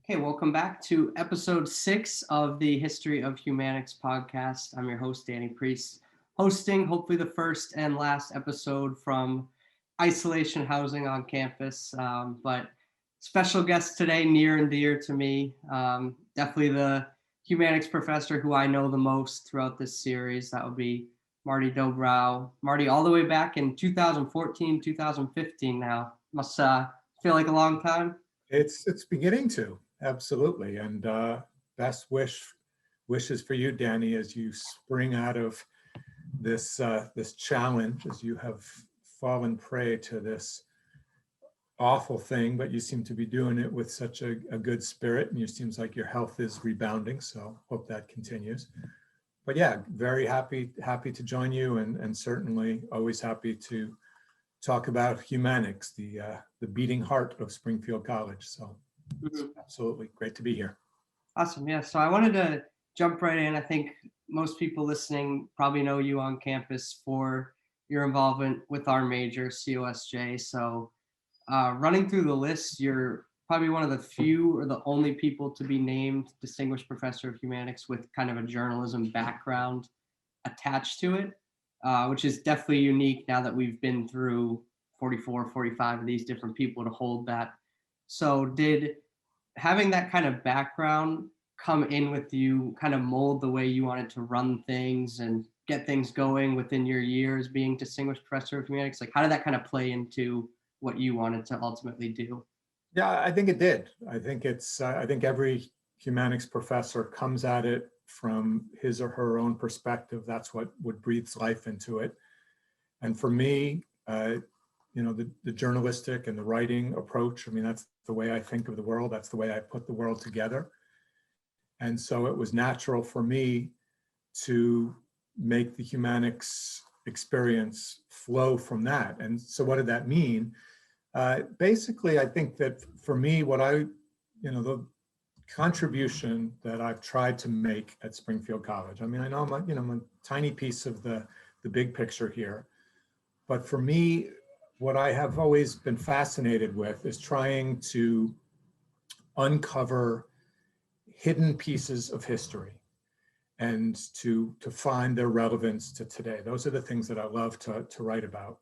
Okay, welcome back to episode 6 of the History of Humanics podcast. I'm your host, Danny Priest, hosting hopefully the first and last episode from isolation housing on campus. But special guest today, near and dear to me, definitely the humanics professor who I know the most throughout this series. That would be Marty Dobrow. Marty, all the way back in 2014, 2015 now. Must feel like a long time. It's beginning to, absolutely. And best wishes for you, Danny, as you spring out of this challenge, as you have fallen prey to this awful thing, but you seem to be doing it with such a good spirit, and it seems like your health is rebounding. So hope that continues. But yeah, very happy to join you, and certainly always happy to talk about humanics, the beating heart of Springfield College. So it's absolutely great to be here. Awesome. Yeah. So I wanted to jump right in. I think most people listening probably know you on campus for your involvement with our major, COSJ. So running through the list, you're probably one of the few or the only people to be named Distinguished Professor of Humanics with kind of a journalism background attached to it, which is definitely unique now that we've been through 44, 45 of these different people to hold that. So did having that kind of background come in with you, kind of mold the way you wanted to run things and get things going within your years being Distinguished Professor of Humanics? Like, how did that kind of play into what you wanted to ultimately do? Yeah, I think it did. I think I think every humanics professor comes at it from his or her own perspective. That's what breathes life into it. And for me, the journalistic and the writing approach, I mean, that's the way I think of the world. That's the way I put the world together. And so it was natural for me to make the humanics experience flow from that. And so what did that mean? Basically, I think that for me, the contribution that I've tried to make at Springfield College, I mean, I know I'm a tiny piece of the big picture here, but for me, what I have always been fascinated with is trying to uncover hidden pieces of history and to find their relevance to today. Those are the things that I love to write about.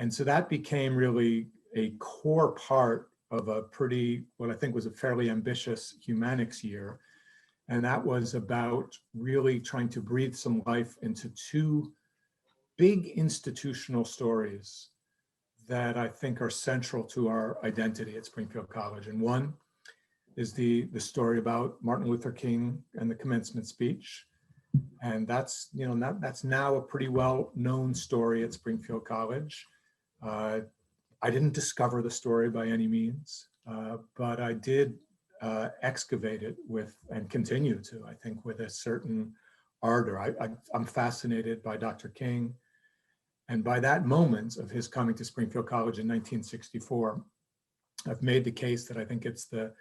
And so that became really a core part of what I think was a fairly ambitious humanics year. And that was about really trying to breathe some life into two big institutional stories that I think are central to our identity at Springfield College. And one is the story about Martin Luther King and the commencement speech. And that's now a pretty well-known story at Springfield College. I didn't discover the story by any means, but I did excavate it and continue to, I think, with a certain ardor. I'm fascinated by Dr. King, and by that moment of his coming to Springfield College in 1964, I've made the case that I think it's the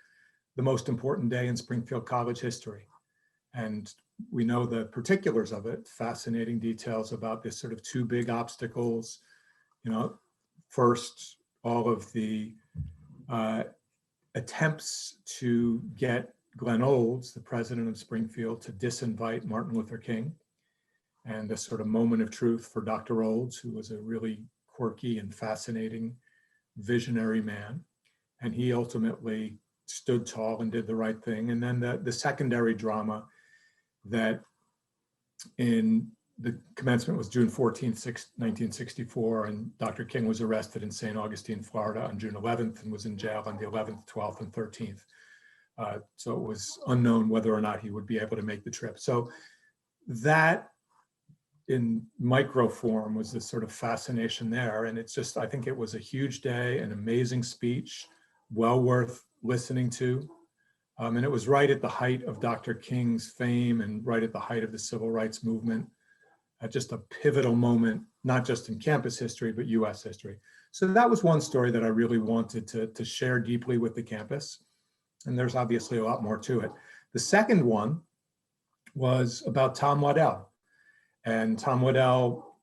most important day in Springfield College history. And we know the particulars of it, fascinating details about this sort of two big obstacles. First, all of the attempts to get Glenn Olds, the president of Springfield, to disinvite Martin Luther King, and a sort of moment of truth for Dr. Olds, who was a really quirky and fascinating visionary man. And he ultimately stood tall and did the right thing. And then the secondary drama that in the commencement was June 14th, 1964, and Dr. King was arrested in St. Augustine, Florida on June 11th and was in jail on the 11th, 12th, and 13th. So it was unknown whether or not he would be able to make the trip. So that in micro form was this sort of fascination there. And it's just, I think it was a huge day, an amazing speech, well worth listening to. And it was right at the height of Dr. King's fame and right at the height of the civil rights movement. Just a pivotal moment, not just in campus history, but US history. So that was one story that I really wanted to share deeply with the campus. And there's obviously a lot more to it. The second one was about Tom Waddell. And Tom Waddell,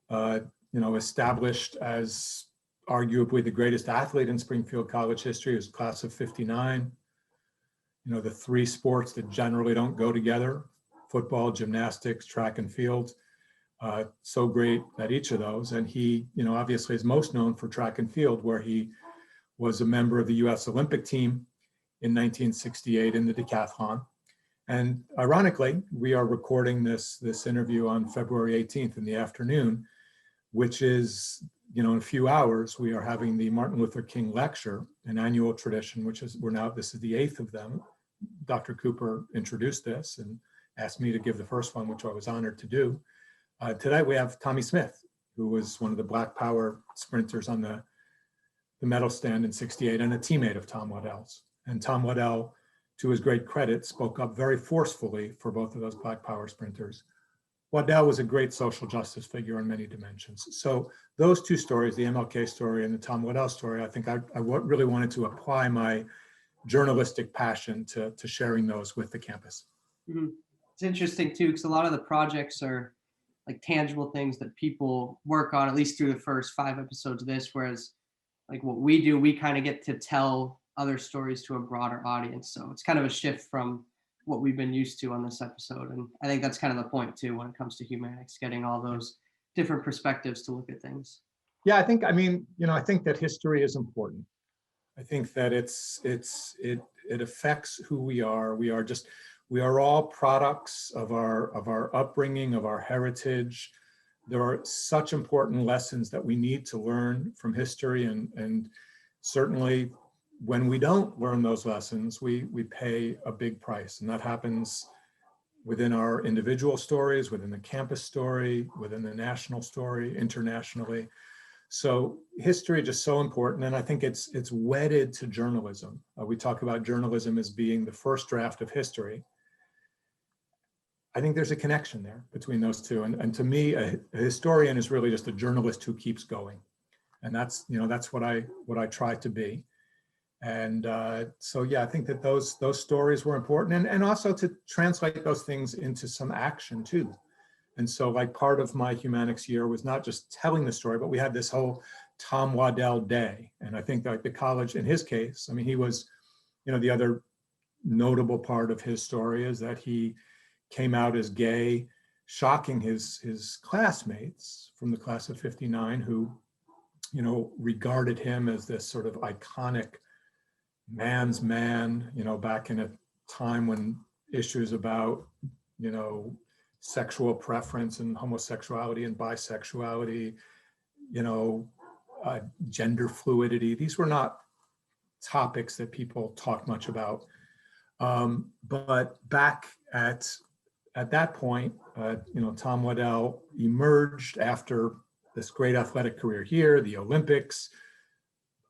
established as arguably the greatest athlete in Springfield College history. He was class of '59. the three sports that generally don't go together: football, gymnastics, track and field. So great at each of those. And he, obviously is most known for track and field, where he was a member of the US Olympic team in 1968 in the decathlon. And ironically, we are recording this interview on February 18th in the afternoon, which is, in a few hours, we are having the Martin Luther King Lecture, an annual tradition, which is, this is the 8th of them. Dr. Cooper introduced this and asked me to give the first one, which I was honored to do. Today we have Tommie Smith, who was one of the Black Power sprinters on the medal stand in '68 and a teammate of Tom Waddell's. And Tom Waddell, to his great credit, spoke up very forcefully for both of those Black Power sprinters. Waddell was a great social justice figure on many dimensions. So those two stories, the MLK story and the Tom Waddell story, I think I really wanted to apply my journalistic passion to sharing those with the campus. Mm-hmm. It's interesting too, because a lot of the projects are like tangible things that people work on, at least through the first 5 episodes of this, whereas like what we do, we kind of get to tell other stories to a broader audience. So it's kind of a shift from what we've been used to on this episode. And I think that's kind of the point too, when it comes to humanics, getting all those different perspectives to look at things. Yeah, I think that history is important. I think that it affects who we are. We are all products of our upbringing, of our heritage. There are such important lessons that we need to learn from history, and certainly when we don't learn those lessons, we pay a big price. And that happens within our individual stories, within the campus story, within the national story, internationally. So history is just so important, and I think it's wedded to journalism. We talk about journalism as being the first draft of history. I think there's a connection there between those two, and to me, a historian is really just a journalist who keeps going, and that's what I try to be. And so yeah, I think that those stories were important, and also to translate those things into some action too. And so like part of my humanics year was not just telling the story, but we had this whole Tom Waddell Day. And I think like the college, in his case, I mean, he was, the other notable part of his story is that he came out as gay, shocking his classmates from the class of '59 who, regarded him as this sort of iconic man's man, back in a time when issues about, sexual preference and homosexuality and bisexuality, gender fluidity. These were not topics that people talk much about. But back at that point, Tom Waddell emerged after this great athletic career here, the Olympics,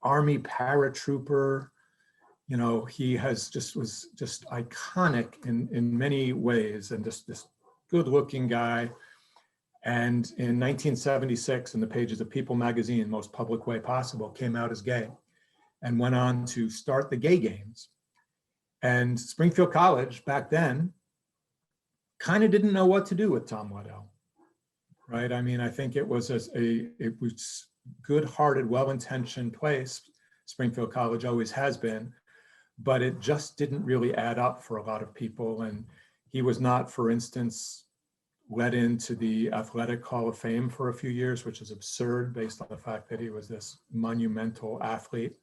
Army paratrooper. He was just iconic in many ways, and just this good-looking guy. And in 1976, in the pages of People magazine, Most Public Way Possible, came out as gay and went on to start the gay games. And Springfield College back then kind of didn't know what to do with Tom Waddell, right? I mean, I think it was a good-hearted, well-intentioned place. Springfield College always has been, but it just didn't really add up for a lot of people. And he was not, for instance, let into the Athletic Hall of Fame for a few years, which is absurd based on the fact that he was this monumental athlete.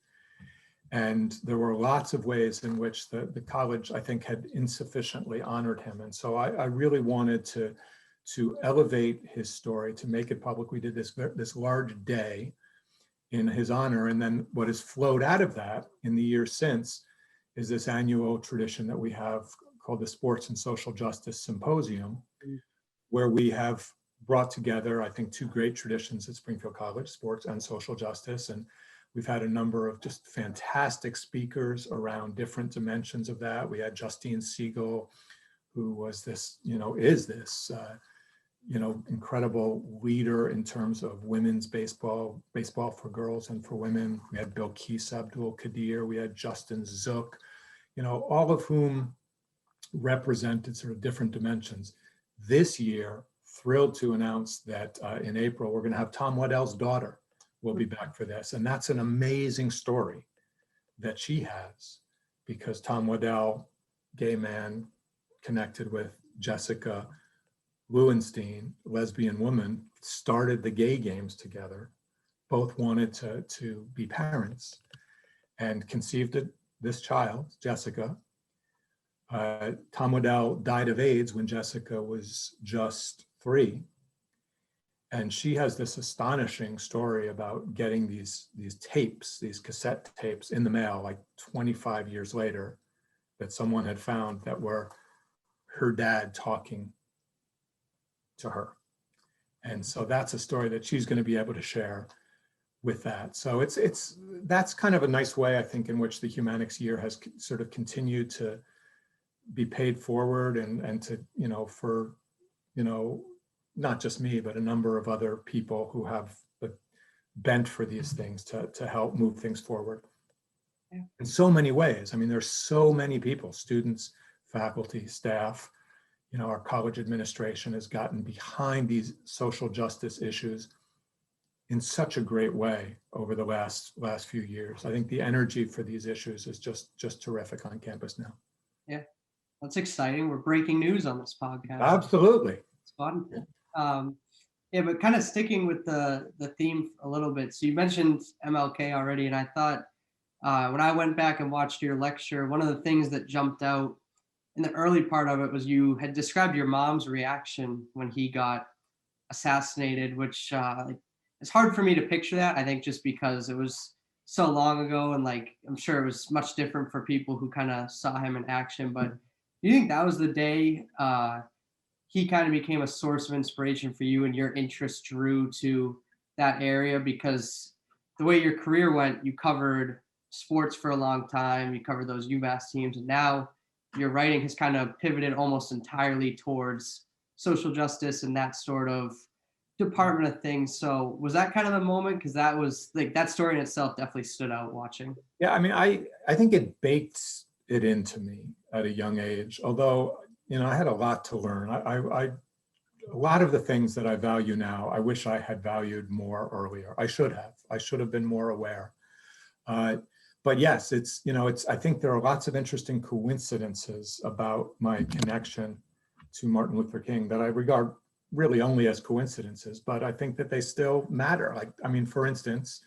And there were lots of ways in which the college, I think, had insufficiently honored him. And so I really wanted to elevate his story, to make it public. We did this large day in his honor. And then what has flowed out of that in the years since is this annual tradition that we have called the Sports and Social Justice Symposium, where we have brought together, I think, two great traditions at Springfield College, sports and social justice. And we've had a number of just fantastic speakers around different dimensions of that. We had Justine Siegel, who was this, is this, incredible leader in terms of women's baseball for girls and for women. We had Bilquis Abdul Qadir, we had Justin Zook, all of whom represented sort of different dimensions. This year, thrilled to announce that in April, we're going to have Tom Waddell's daughter will be back for this. And that's an amazing story that she has, because Tom Waddell gay man connected with Jessica Lewenstein, lesbian woman, started the gay games together. Both wanted to be parents and conceived this child, Jessica. Tom Waddell died of AIDS when Jessica was just 3. And she has this astonishing story about getting these tapes, these cassette tapes in the mail, like 25 years later, that someone had found that were her dad talking to her. And so that's a story that she's going to be able to share with that. So that's kind of a nice way, I think, in which the Humanics year has sort of continued to be paid forward and to, for, not just me, but a number of other people who have a bent for these things to help move things forward. Yeah. In so many ways. I mean, there's so many people, students, faculty, staff, our college administration has gotten behind these social justice issues in such a great way over the last few years. I think the energy for these issues is just terrific on campus now. Yeah, that's exciting. We're breaking news on this podcast. Absolutely. It's fun. Yeah, but kind of sticking with the theme a little bit. So you mentioned MLK already, and I thought when I went back and watched your lecture, one of the things that jumped out in the early part of it was you had described your mom's reaction when he got assassinated, which it's hard for me to picture that, I think, just because it was so long ago, and like I'm sure it was much different for people who kind of saw him in action. But do you think that was the day he kind of became a source of inspiration for you and your interest drew to that area? Because the way your career went, you covered sports for a long time, you covered those UMass teams, and now your writing has kind of pivoted almost entirely towards social justice and that sort of department of things. So was that kind of the moment? Because that was like, that story in itself definitely stood out watching. Yeah, I mean, I think it baked it into me at a young age, although, I had a lot to learn. A lot of the things that I value now, I wish I had valued more earlier. I should have been more aware. But yes, I think there are lots of interesting coincidences about my connection to Martin Luther King that I regard really only as coincidences, but I think that they still matter. Like, I mean, for instance,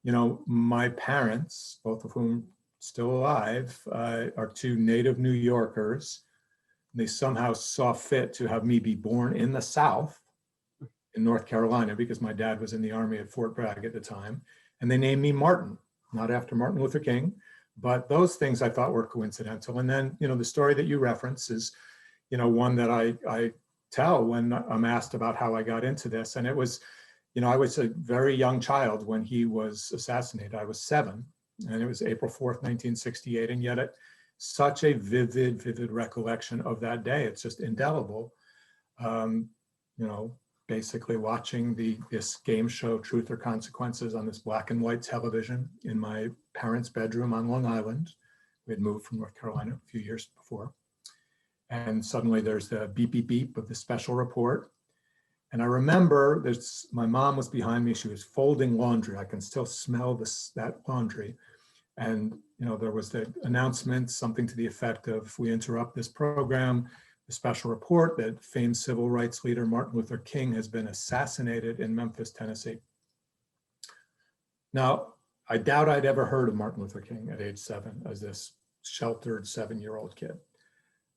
my parents, both of whom still alive, are 2 native New Yorkers. They somehow saw fit to have me be born in the South, in North Carolina, because my dad was in the Army at Fort Bragg at the time. And they named me Martin, not after Martin Luther King, but those things I thought were coincidental. And then, the story that you reference is, one that I tell when I'm asked about how I got into this. And it was, I was a very young child when he was assassinated. I was 7, and it was April 4th, 1968. And yet such a vivid recollection of that day. It's just indelible. Basically watching this game show, Truth or Consequences, on this black and white television in my parents' bedroom on Long Island. We had moved from North Carolina a few years before. And suddenly there's the beep, beep, beep of the special report. And I remember my mom was behind me. She was folding laundry. I can still smell that laundry. And, there was the announcement, something to the effect of, we interrupt this program, the special report that famed civil rights leader Martin Luther King has been assassinated in Memphis, Tennessee. Now, I doubt I'd ever heard of Martin Luther King at age 7 as this sheltered 7-year-old kid.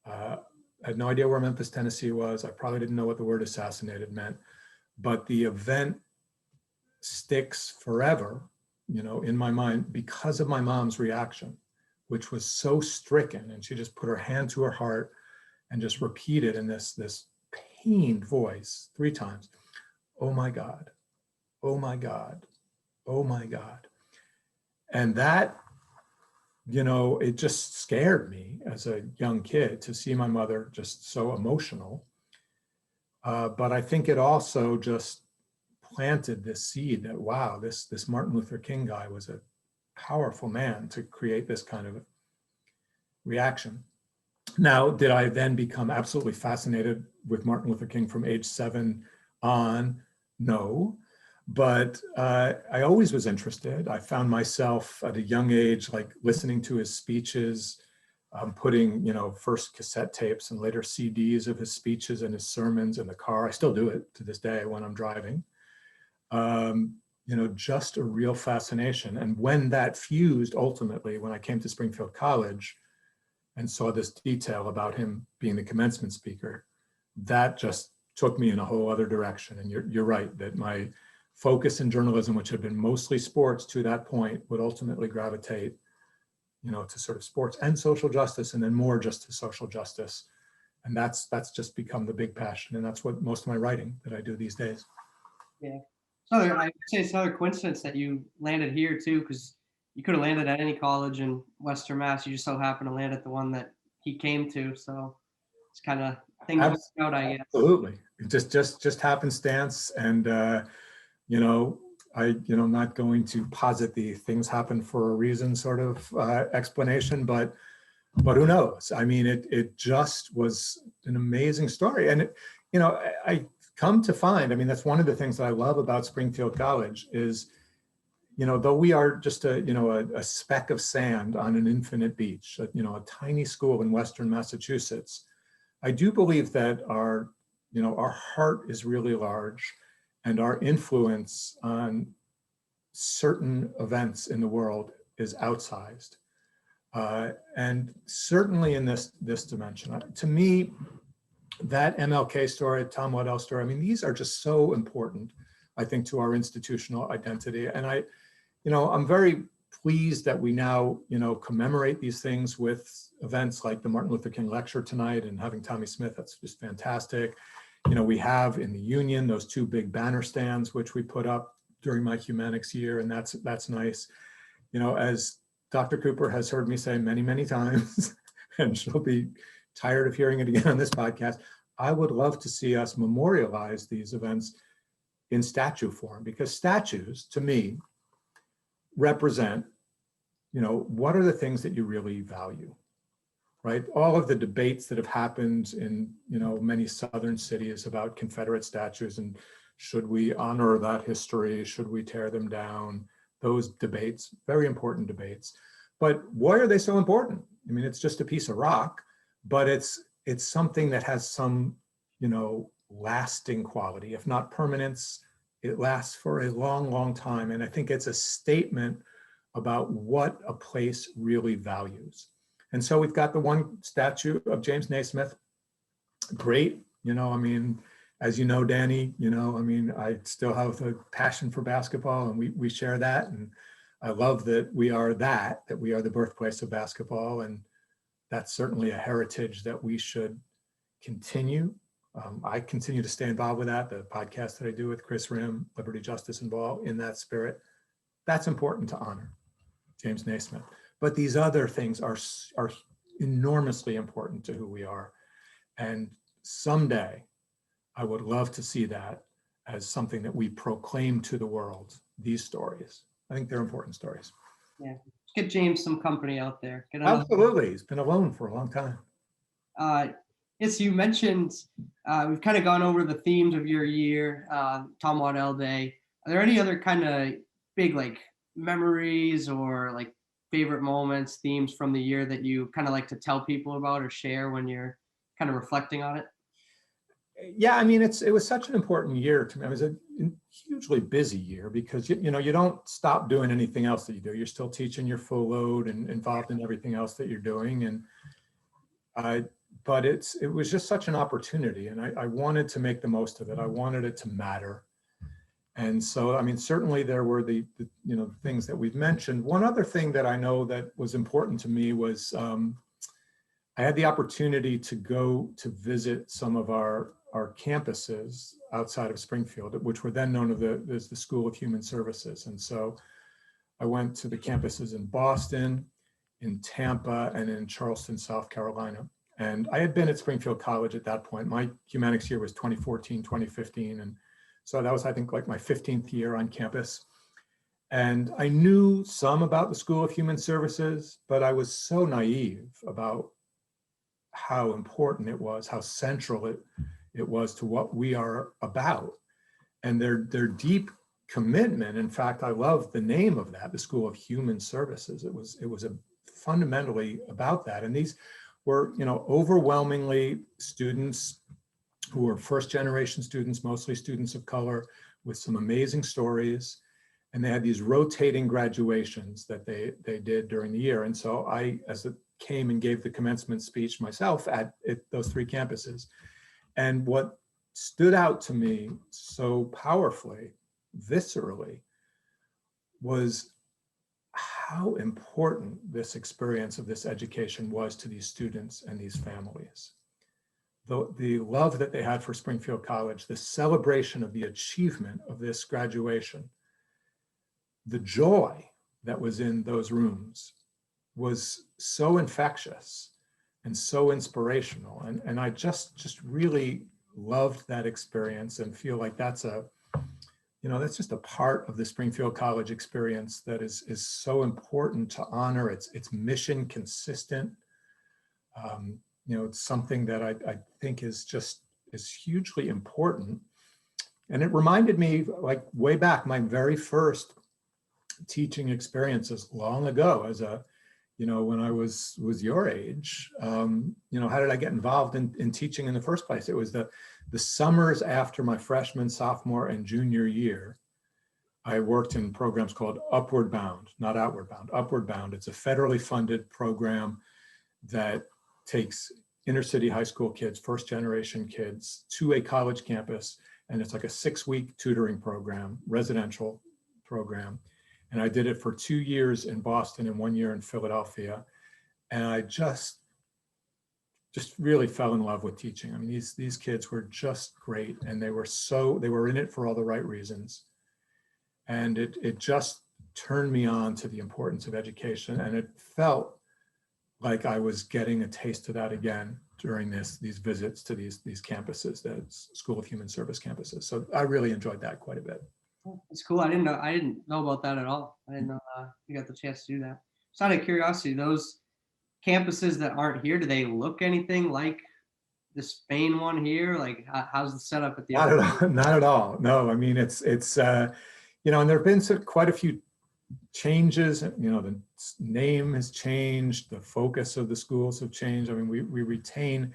I had no idea where Memphis, Tennessee was. I probably didn't know what the word assassinated meant, but the event sticks forever, in my mind because of my mom's reaction, which was so stricken. And she just put her hand to her heart and just repeated in this pained voice 3 times, "Oh my God, oh my God, oh my God." And that, it just scared me as a young kid to see my mother just so emotional. But I think it also just planted this seed that, wow, this Martin Luther King guy was a powerful man to create this kind of reaction. Now, did I then become absolutely fascinated with Martin Luther King from age 7 on? No, but I always was interested. I found myself at a young age, like listening to his speeches, putting, first cassette tapes and later CDs of his speeches and his sermons in the car. I still do it to this day when I'm driving. Just a real fascination. And when that fused, ultimately, when I came to Springfield College and saw this detail about him being the commencement speaker, that just took me in a whole other direction. And you're right, that my focus in journalism, which had been mostly sports to that point, would ultimately gravitate to sort of sports and social justice, and then more just to social justice. And that's just become the big passion. And that's what most of my writing that I do these days. Yeah. So I'd say it's another coincidence that you landed here too, because you could have landed at any college in Western Mass. You just so happened to land at the one that he came to. So it's kind of things work out, I guess. Absolutely. It just happenstance. And, I'm not going to posit the things happen for a reason sort of explanation, but who knows? I mean, it just was an amazing story. And, I come to find, that's one of the things that I love about Springfield College is, though we are just a speck of sand on an infinite beach, a tiny school in Western Massachusetts, I do believe that our heart is really large, and our influence on certain events in the world is outsized. And certainly in this dimension, to me, that MLK story, Tom Waddell story, these are just so important, I think, to our institutional identity. And I'm very pleased that we now, commemorate these things with events like the Martin Luther King Lecture tonight and having Tommie Smith. That's just fantastic. We have in the Union those two big banner stands, which we put up during my humanics year, and that's nice. As Dr. Cooper has heard me say many, many times, and she'll be tired of hearing it again on this podcast, I would love to see us memorialize these events in statue form, because statues, to me, represent, what are the things that you really value, right? All of the debates that have happened in, many southern cities about Confederate statues and should we honor that history? Should we tear them down? Those debates, very important debates. But why are they so important? It's just a piece of rock, but it's something that has some, lasting quality. If not permanence, it lasts for a long, long time. And I think it's a statement about what a place really values. And so we've got the one statue of James Naismith. Great, as you know, Danny, I still have a passion for basketball, and we share that. And I love that we are the birthplace of basketball. And that's certainly a heritage that we should continue. I continue to stay involved with that, the podcast that I do with Chris Rim, Liberty, Justice, and Ball, in that spirit. That's important to honor James Naismith. But these other things are enormously important to who we are. And someday, I would love to see that as something that we proclaim to the world, these stories. I think they're important stories. Yeah, get James some company out there. Absolutely, he's been alone for a long time. Yes, you mentioned, we've kind of gone over the themes of your year, Tom Waddell Day. Are there any other kind of big memories or favorite moments, themes from the year that you kind of like to tell people about or share when you're kind of reflecting on it? Yeah, it was such an important year to me. It was a hugely busy year because you don't stop doing anything else that you do. You're still teaching your full load and involved in everything else that you're doing. And but it was just such an opportunity, and I wanted to make the most of it. I wanted it to matter. And so, certainly there were the things that we've mentioned. One other thing that I know that was important to me was I had the opportunity to go to visit some of our campuses outside of Springfield, which were then known as the School of Human Services. And so I went to the campuses in Boston, in Tampa, and in Charleston, South Carolina. And I had been at Springfield College at that point. My humanics year was 2014, 2015. And so that was, I think, my 15th year on campus. And I knew some about the School of Human Services, but I was so naive about how important it was, how central it was to what we are about. And their deep commitment. In fact, I love the name of that, the School of Human Services. It was a fundamentally about that. And these were, overwhelmingly students who were first generation students, mostly students of color, with some amazing stories. And they had these rotating graduations that they did during the year. And so I, as it came and gave the commencement speech myself at those 3 campuses. And what stood out to me so powerfully, viscerally, was how important this experience of this education was to these students and these families. The love that they had for Springfield College, the celebration of the achievement of this graduation, the joy that was in those rooms was so infectious and so inspirational. And I just really loved that experience and feel like that's that's just a part of the Springfield College experience that is so important to honor. It's mission consistent. It's something that I think is hugely important. And it reminded me, like way back, my very first teaching experiences long ago as when I was your age, how did I get involved in teaching in the first place? It was the summers after my freshman, sophomore, and junior year. I worked in programs called Upward Bound, not Outward Bound, Upward Bound. It's a federally funded program that takes inner city high school kids, first generation kids, to a college campus. And it's like a 6-week tutoring program, residential program. And I did it for 2 years in Boston and 1 year in Philadelphia. And I just really fell in love with teaching. I mean, these kids were just great, and they were in it for all the right reasons. And it just turned me on to the importance of education. And it felt like I was getting a taste of that again during these visits to these campuses, the School of Human Service campuses. So I really enjoyed that quite a bit. It's cool. I didn't know about that at all. I didn't know you got the chance to do that. Just out of curiosity, those campuses that aren't here, do they look anything like the Spain one here? Like, how's the setup at the other? Not at all. No, I mean, it's and there have been quite a few changes. The name has changed, the focus of the schools have changed. I mean, we retain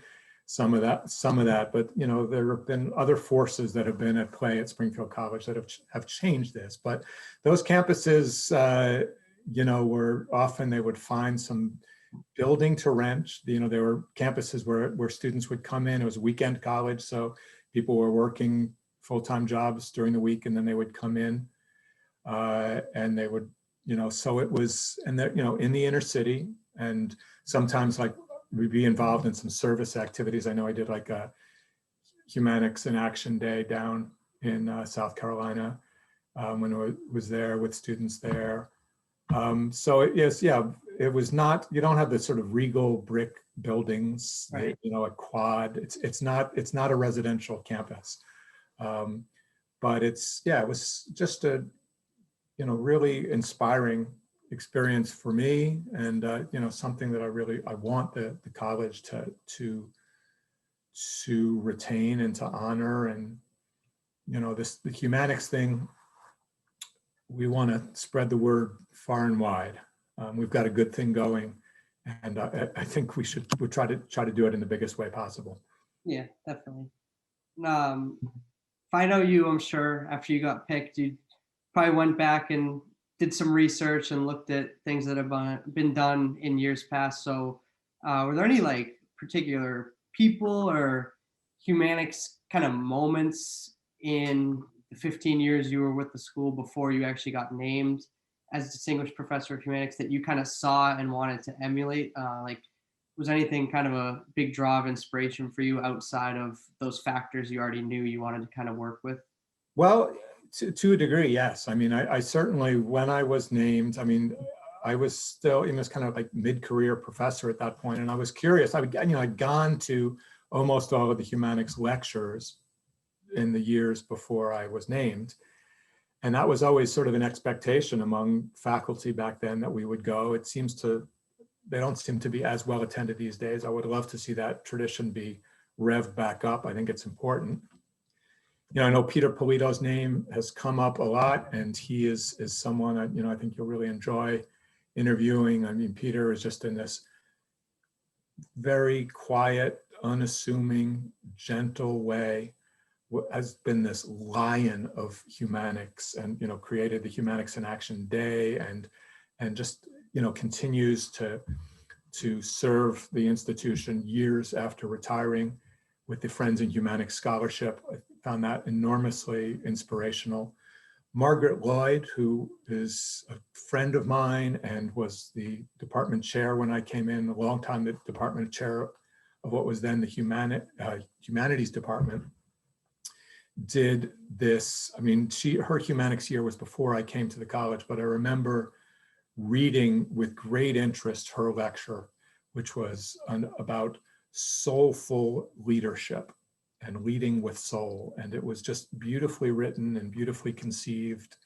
some of that, but there have been other forces that have been at play at Springfield College that have changed this. But those campuses, were often, they would find some building to rent. There were campuses where students would come in. It was weekend college, so people were working full-time jobs during the week, and then they would come in, and they would, so it was, and in the inner city, and sometimes like we'd be involved in some service activities. I know I did like a Humanics in Action Day down in South Carolina when I was there with students there. So it was not, you don't have the sort of regal brick buildings, right. A quad. It's not a residential campus, but it was just a, really inspiring experience for me, and something that I want the college to retain and to honor. And the Humanics thing, we want to spread the word far and wide. We've got a good thing going, and I think we'll try to do it in the biggest way possible. Yeah, definitely. If I know you, I'm sure after you got picked, you probably went back and did some research and looked at things that have been done in years past. So were there any like particular people or Humanics kind of moments in the 15 years you were with the school before you actually got named as Distinguished Professor of Humanics that you kind of saw and wanted to emulate? Like, was anything kind of a big draw of inspiration for you outside of those factors you already knew you wanted to kind of work with? Well, to a degree, yes. I mean, I certainly, when I was named, I mean, I was still in this kind of like mid-career professor at that point, and I was curious. I'd gone to almost all of the Humanics lectures in the years before I was named, and that was always sort of an expectation among faculty back then that we would go. They don't seem to be as well attended these days. I would love to see that tradition be revved back up. I think it's important. I know Peter Polito's name has come up a lot, and he is someone I think you'll really enjoy interviewing. I mean, Peter is just in this very quiet, unassuming, gentle way, has been this lion of humanics, and, you know, created the Humanics in Action Day, and just, you know, continues to serve the institution years after retiring with the Friends in Humanics Scholarship. I found that enormously inspirational. Margaret Lloyd, who is a friend of mine and was the department chair when I came in, a long time the department chair of what was then the humanities department, did this. I mean, her humanics year was before I came to the college, but I remember reading with great interest her lecture, which was about soulful leadership and leading with soul. And it was just beautifully written and beautifully conceived.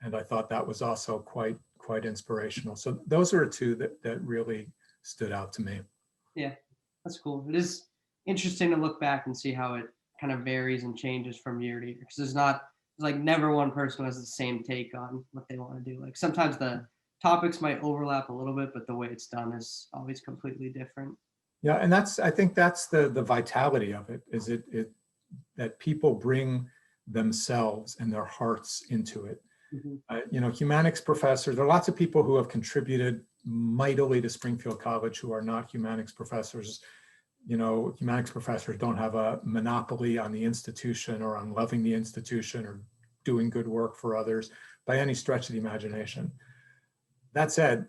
And I thought that was also quite inspirational. So those are two that really stood out to me. Yeah, that's cool. It is interesting to look back and see how it kind of varies and changes from year to year, because there's like never one person has the same take on what they want to do. Like sometimes the topics might overlap a little bit, but the way it's done is always completely different. Yeah, and I think that's the vitality of it, is that people bring themselves and their hearts into it. Mm-hmm. You know, humanics professors, there are lots of people who have contributed mightily to Springfield College who are not humanics professors. You know, humanics professors don't have a monopoly on the institution or on loving the institution or doing good work for others by any stretch of the imagination. That said,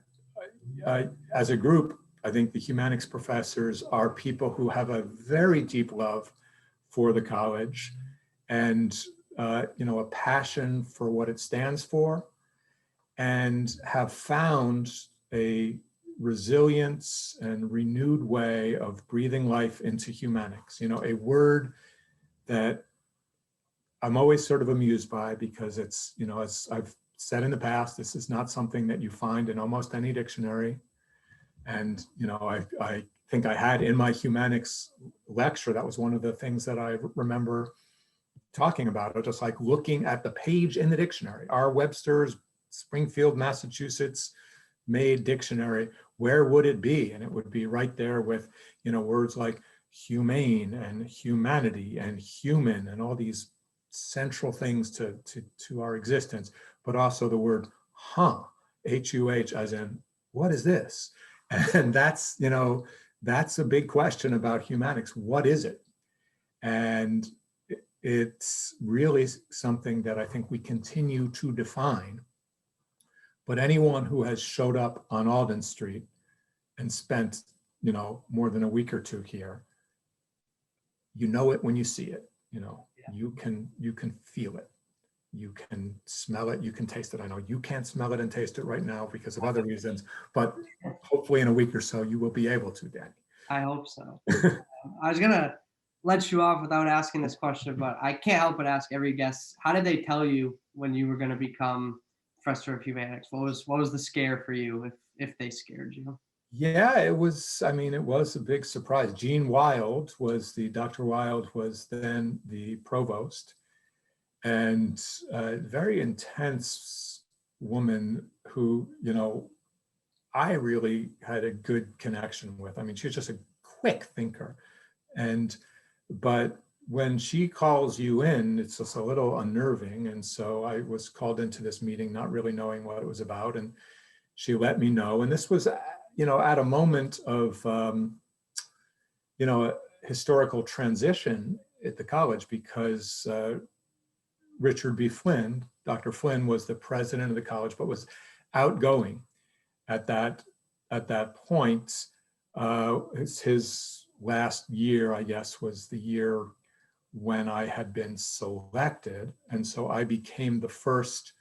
as a group, I think the humanics professors are people who have a very deep love for the college and, you know, a passion for what it stands for, and have found a resilience and renewed way of breathing life into humanics. You know, a word that I'm always sort of amused by, because it's, you know, as I've said in the past, this is not something that you find in almost any dictionary. And, you know, I think I had in my humanics lecture, that was one of the things that I remember talking about, just like looking at the page in the dictionary, our Webster's Springfield, Massachusetts made dictionary, where would it be? And it would be right there with, you know, words like humane and humanity and human and all these central things to our existence, but also the word H-U-H, as in, what is this? And that's, you know, that's a big question about humanics. What is it? And it's really something that I think we continue to define. But anyone who has showed up on Alden Street and spent, you know, more than a week or two here, you know it when you see it. You know, yeah. you can feel it. You can smell it, you can taste it. I know you can't smell it and taste it right now because of other reasons, but hopefully in a week or so you will be able to, Danny. I hope so. I was gonna let you off without asking this question, but I can't help but ask every guest, how did they tell you when you were gonna become professor of humanics? What was the scare for you, if they scared you? Yeah, it was, I mean, it was a big surprise. Dr. Wild was then the provost, and a very intense woman who, you know, I really had a good connection with. I mean, she was just a quick thinker. But when she calls you in, it's just a little unnerving. And so I was called into this meeting, not really knowing what it was about. And she let me know. And this was, you know, at a moment of, you know, a historical transition at the college, because Richard B. Flynn, Dr. Flynn, was the president of the college, but was outgoing at that point. His last year, I guess, was the year when I had been selected. And so I became the first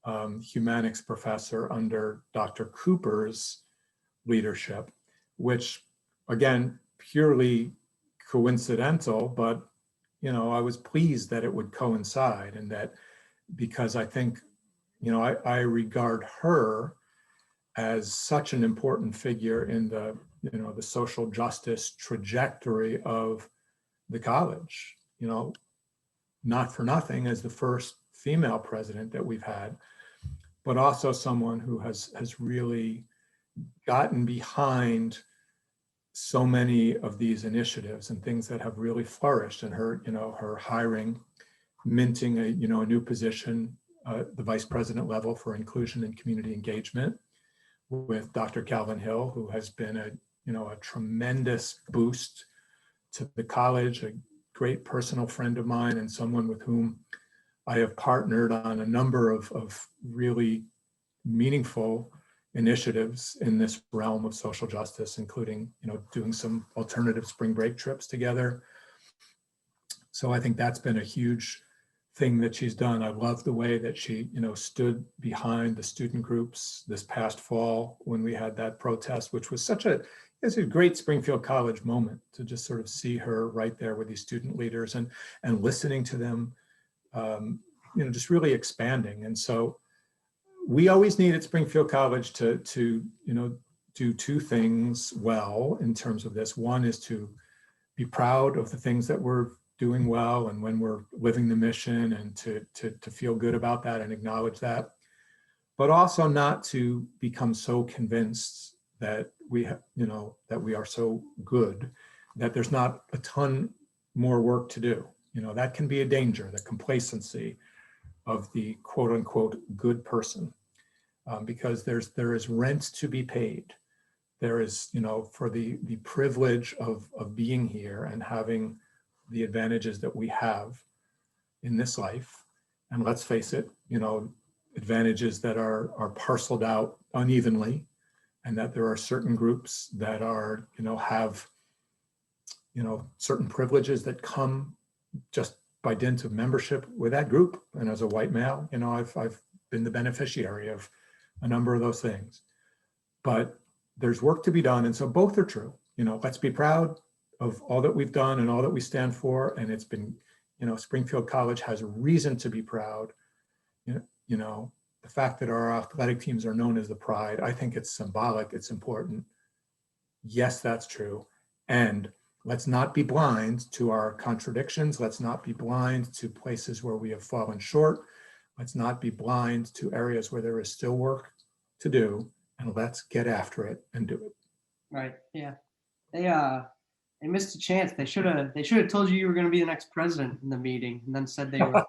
humanics professor under Dr. Cooper's leadership, which, again, purely coincidental, but, you know, I was pleased that it would coincide, and that, because I think, you know, I regard her as such an important figure in the, you know, the social justice trajectory of the college, you know, not for nothing as the first female president that we've had, but also someone who has really gotten behind so many of these initiatives and things that have really flourished, and her, her hiring, minting a new position, the vice president level for inclusion and community engagement with Dr. Calvin Hill, who has been a tremendous boost to the college, a great personal friend of mine and someone with whom I have partnered on a number of really meaningful initiatives in this realm of social justice, including, doing some alternative spring break trips together. So I think that's been a huge thing that she's done. I love the way that she, stood behind the student groups this past fall when we had that protest, which was it's a great Springfield College moment to just sort of see her right there with these student leaders and listening to them, just really expanding. And so we always need at Springfield College to do two things well in terms of this. One is to be proud of the things that we're doing well and when we're living the mission, and to feel good about that and acknowledge that, but also not to become so convinced that that we are so good that there's not a ton more work to do. That can be a danger, the complacency of the quote unquote good person, because there is rent to be paid. There is, for the privilege of being here and having the advantages that we have in this life. And let's face it, advantages that are parceled out unevenly, and that there are certain groups that are, have, certain privileges that come just by dint of membership with that group. And as a white male, I've been the beneficiary of a number of those things. But there's work to be done. And so both are true. Let's be proud of all that we've done and all that we stand for. And it's been, Springfield College has a reason to be proud. The fact that our athletic teams are known as the Pride, I think it's symbolic, it's important. Yes, that's true. And let's not be blind to our contradictions. Let's not be blind to places where we have fallen short. Let's not be blind to areas where there is still work to do, and let's get after it and do it. Right. Yeah. They missed a chance. They should have told you were going to be the next president in the meeting, and then said they were.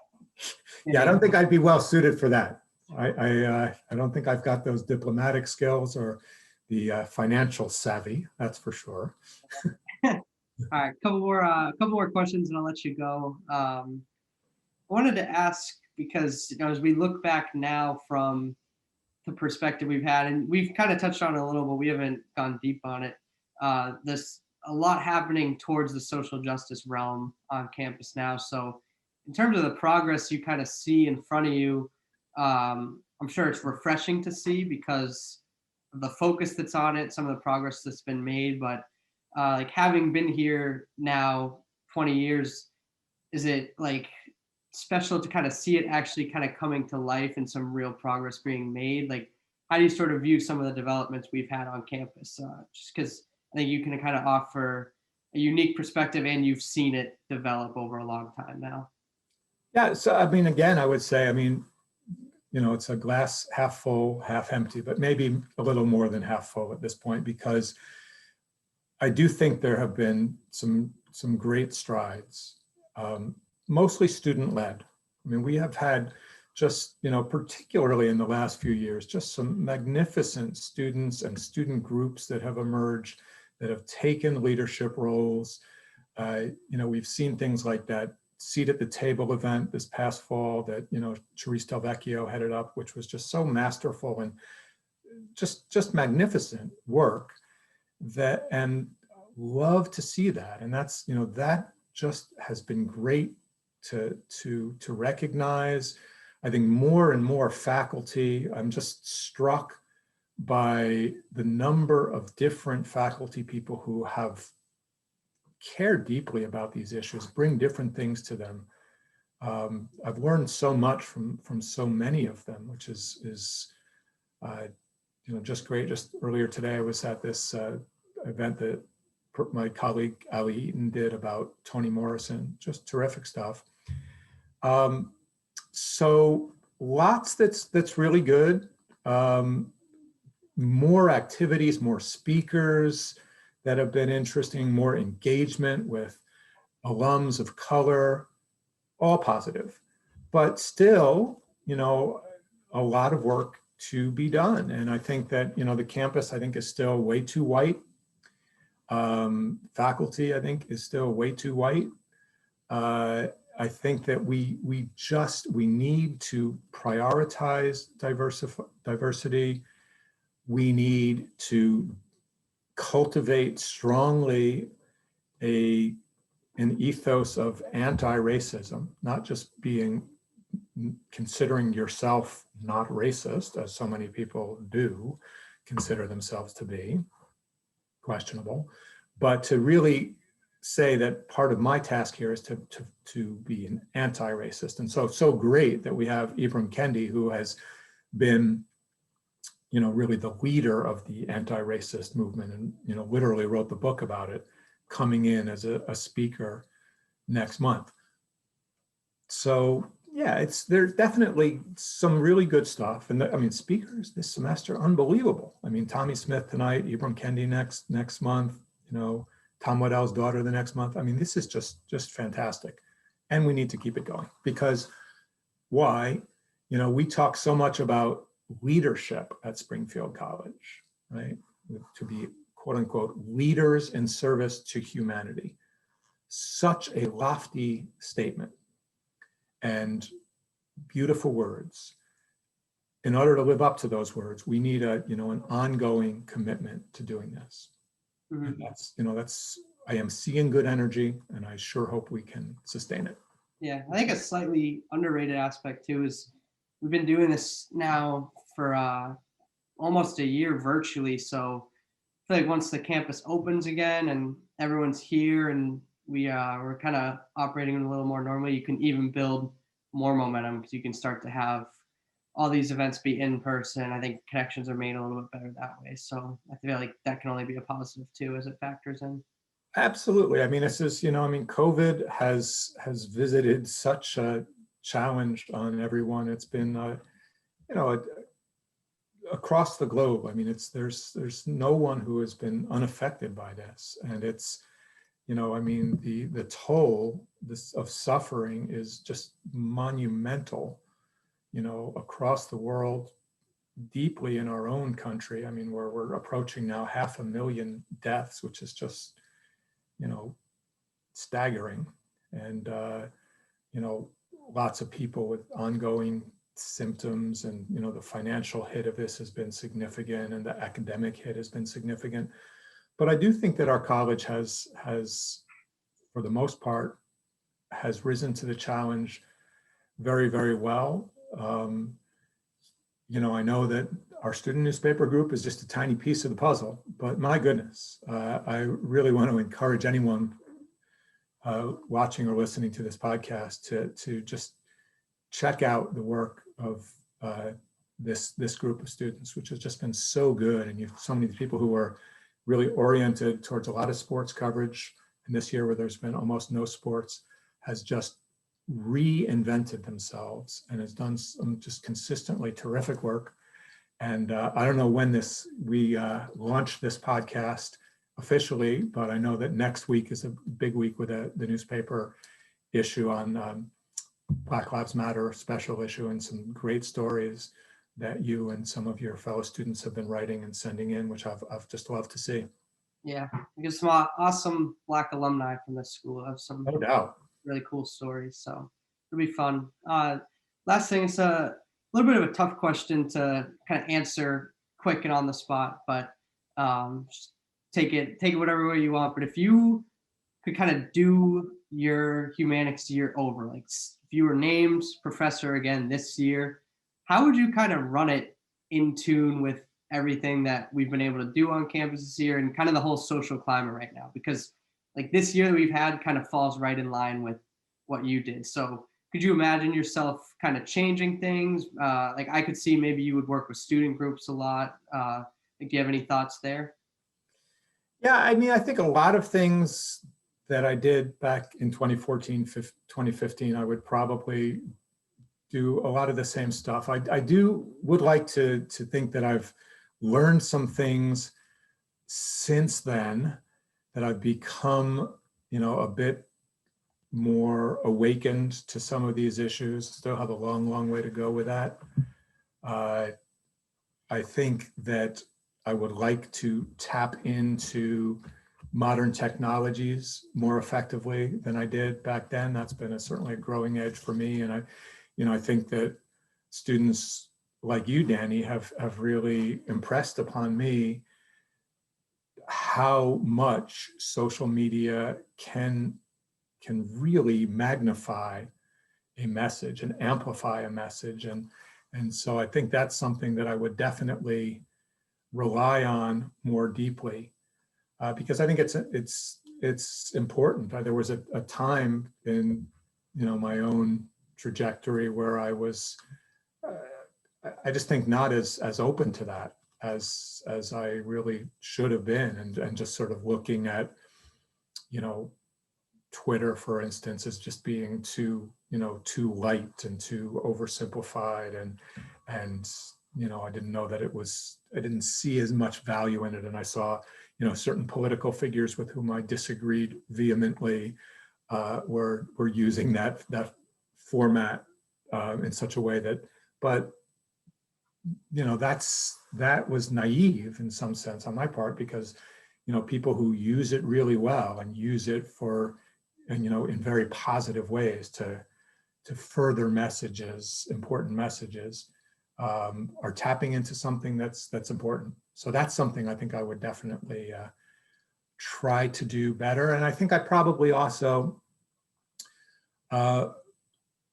Yeah, I don't think I'd be well suited for that. I don't think I've got those diplomatic skills or the financial savvy. That's for sure. All right, couple more questions, and I'll let you go. I wanted to ask, because as we look back now from the perspective we've had, and we've kind of touched on it a little, but we haven't gone deep on it. There's a lot happening towards the social justice realm on campus now. So in terms of the progress you kind of see in front of you, I'm sure it's refreshing to see because of the focus that's on it, some of the progress that's been made. But like, having been here now 20 years, is it like special to kind of see it actually kind of coming to life and some real progress being made? Like, how do you sort of view some of the developments we've had on campus? Just because I think you can kind of offer a unique perspective, and you've seen it develop over a long time now. Yeah, so I mean, again, I would say, it's a glass half full, half empty, but maybe a little more than half full at this point, because I do think there have been some great strides, mostly student-led. I mean, we have had just, particularly in the last few years, just some magnificent students and student groups that have emerged, that have taken leadership roles. We've seen things like that seat at the table event this past fall that, Therese Delvecchio headed up, which was just so masterful and just magnificent work. And love to see that. And that's, that just has been great to recognize. I think more and more faculty, I'm just struck by the number of different faculty people who have cared deeply about these issues, bring different things to them. I've learned so much from so many of them, which is just great. Just earlier today, I was at this event that my colleague Ali Eaton did about Toni Morrison, just terrific stuff. So lots that's really good. more activities, more speakers that have been interesting, more engagement with alums of color, all positive. But still, you know, a lot of work to be done. And I think that, you know, the campus, I think, is still way too white. Faculty, I think, is still way too white. I think that we need to prioritize diversity. We need to cultivate strongly an ethos of anti-racism, not just considering yourself not racist, as so many people do consider themselves to be, questionable, but to really say that part of my task here is to be an anti-racist. And so great that we have Ibram Kendi, who has been, you know, really the leader of the anti-racist movement, and, you know, literally wrote the book about it, coming in as a speaker next month. So yeah, there's definitely some really good stuff. And I mean, speakers this semester, unbelievable. I mean, Tommy Smith tonight, Ibram Kendi next month, you know, Tom Waddell's Daughter the next month. I mean, this is just fantastic. And we need to keep it going, because why? You know, we talk so much about leadership at Springfield College, right? To be, quote unquote, leaders in service to humanity. Such a lofty statement and beautiful words. In order to live up to those words, we need an ongoing commitment to doing this. Mm-hmm. And I am seeing good energy, and I sure hope we can sustain it. Yeah, I think a slightly underrated aspect too is we've been doing this now for almost a year virtually. So I feel like once the campus opens again and everyone's here and we're kind of operating a little more normally, you can even build more momentum, because you can start to have all these events be in person. I think connections are made a little bit better that way. So I feel like that can only be a positive too, as it factors in. Absolutely. I mean, this is, you know, I mean, COVID has visited such a challenge on everyone. It's been, you know, across the globe. I mean, there's no one who has been unaffected by this, and it's, you know, I mean, the toll of suffering is just monumental, you know, across the world, deeply in our own country. I mean, we're approaching now 500,000 deaths, which is just, you know, staggering. And, you know, lots of people with ongoing symptoms, and, you know, the financial hit of this has been significant, and the academic hit has been significant. But I do think that our college has, for the most part, has risen to the challenge very, very well. You know, I know that our student newspaper group is just a tiny piece of the puzzle, but my goodness, I really want to encourage anyone watching or listening to this podcast to just check out the work of this group of students, which has just been so good. And you've so many people who are really oriented towards a lot of sports coverage. And this year, where there's been almost no sports, has just reinvented themselves and has done some just consistently terrific work. And I don't know when we launch this podcast officially, but I know that next week is a big week with the newspaper issue on Black Lives Matter special issue, and some great stories that you and some of your fellow students have been writing and sending in, which I've just loved to see. Yeah, we get some awesome Black alumni from this school. I have some no doubt really cool stories, so it'll be fun. Last thing, it's a little bit of a tough question to kind of answer quick and on the spot, but just take it whatever way you want. But if you could kind of do your humanics year over, like if you were named professor again this year, how would you kind of run it in tune with everything that we've been able to do on campus this year and kind of the whole social climate right now? Because like this year that we've had kind of falls right in line with what you did. So could you imagine yourself kind of changing things? Like I could see maybe you would work with student groups a lot. Like, do you have any thoughts there? Yeah, I mean, I think a lot of things that I did back in 2014, 2015, I would probably do a lot of the same stuff. I would like to think that I've learned some things since then that I've become, a bit more awakened to some of these issues. Still have a long, long way to go with that. I think that I would like to tap into modern technologies more effectively than I did back then. That's been certainly a growing edge for me. And I think that students like you, Danny, have really impressed upon me how much social media can really magnify a message and amplify a message. And so I think that's something that I would definitely rely on more deeply, because I think it's important. There was a time in my own trajectory where I was, I just think, not as open to that as I really should have been, and just sort of looking at Twitter, for instance, as just being too light and too oversimplified, and I didn't know that I didn't see as much value in it. And I saw certain political figures with whom I disagreed vehemently were using that format in such a way that, but that was naive in some sense on my part, because people who use it really well and use it for, in very positive ways to further messages, important messages, are tapping into something that's important. So that's something I think I would definitely try to do better. And I think I probably also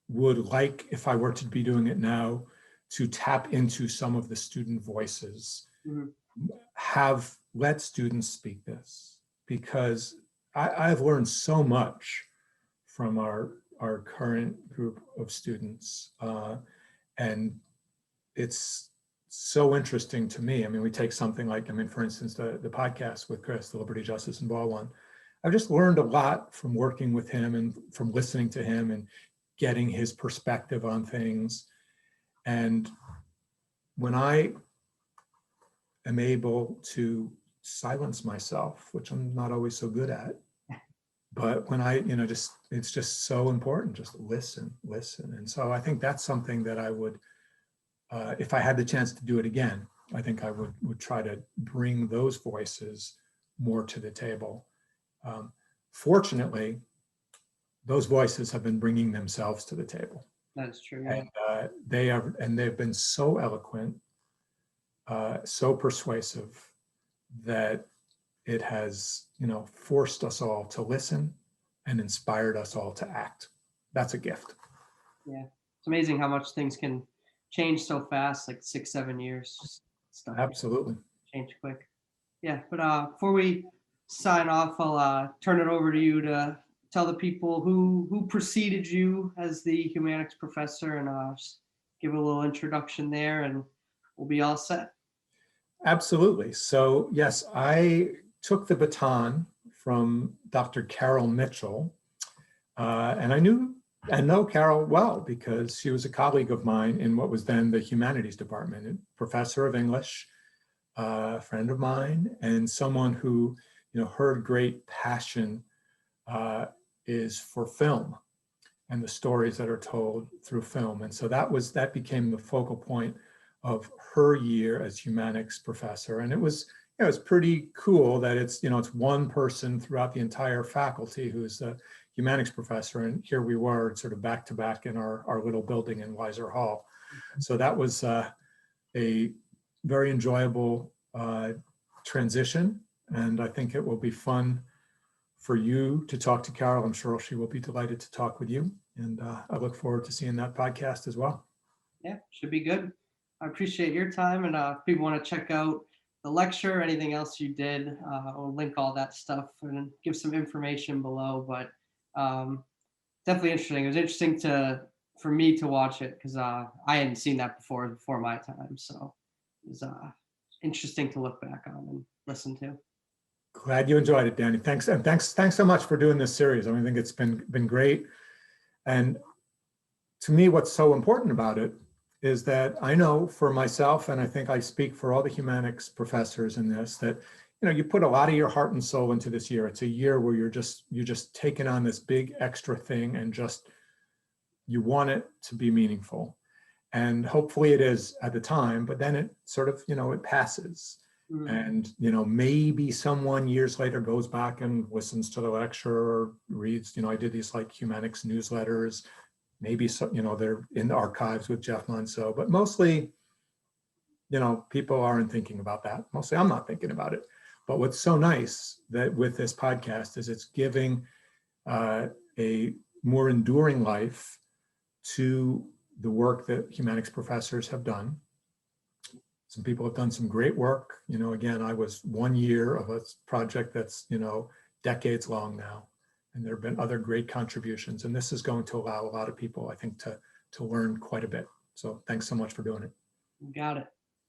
would like, if I were to be doing it now, to tap into some of the student voices, let students speak this, because I've learned so much from our current group of students, and it's so interesting to me. I mean, we take something like, for instance, the podcast with Chris, the Liberty, Justice, and Law one. I've just learned a lot from working with him and from listening to him and getting his perspective on things. And when I am able to silence myself, which I'm not always so good at, but when I, it's just so important, just listen. And so I think that's something that I would, if I had the chance to do it again, I think I would try to bring those voices more to the table. Fortunately, those voices have been bringing themselves to the table. That's true. And they've been so eloquent, so persuasive, that it has, forced us all to listen and inspired us all to act. That's a gift. Yeah, it's amazing how much things can change so fast, like 6-7 years. Just stuff Absolutely. Change quick. Yeah, but before we sign off, I'll turn it over to you to tell the people who preceded you as the humanics professor, and just give a little introduction there, and we'll be all set. Absolutely. So yes, I took the baton from Dr. Carol Mitchell, and I know Carol well because she was a colleague of mine in what was then the humanities department, a professor of English, a friend of mine, and someone who, her great passion is for film and the stories that are told through film. And so that became the focal point of her year as humanics professor. And it was pretty cool that it's one person throughout the entire faculty who's a humanics professor. And here we were sort of back to back in our little building in Weiser Hall. So that was a very enjoyable transition. And I think it will be fun for you to talk to Carol. I'm sure she will be delighted to talk with you. And I look forward to seeing that podcast as well. Yeah, should be good. I appreciate your time. And if people want to check out the lecture, anything else you did, I'll link all that stuff and give some information below. But definitely interesting. It was interesting for me to watch it because I hadn't seen that before my time. So it was interesting to look back on and listen to. Glad you enjoyed it, Danny. Thanks, and thanks so much for doing this series. I think it's been great. And to me, what's so important about it is that I know for myself, and I think I speak for all the humanics professors in this, that you put a lot of your heart and soul into this year. It's a year where you're just taking on this big extra thing, and just you want it to be meaningful. And hopefully it is at the time, but then it sort of, it passes. And, maybe someone years later goes back and listens to the lecture or reads, I did these like humanics newsletters. Maybe, so, they're in the archives with Jeff Monso, but mostly, people aren't thinking about that. Mostly I'm not thinking about it. But what's so nice that with this podcast is it's giving a more enduring life to the work that humanics professors have done. Some people have done some great work. Again, I was 1 year of a project that's, decades long now. And there have been other great contributions. And this is going to allow a lot of people, I think, to learn quite a bit. So thanks so much for doing it. Got it.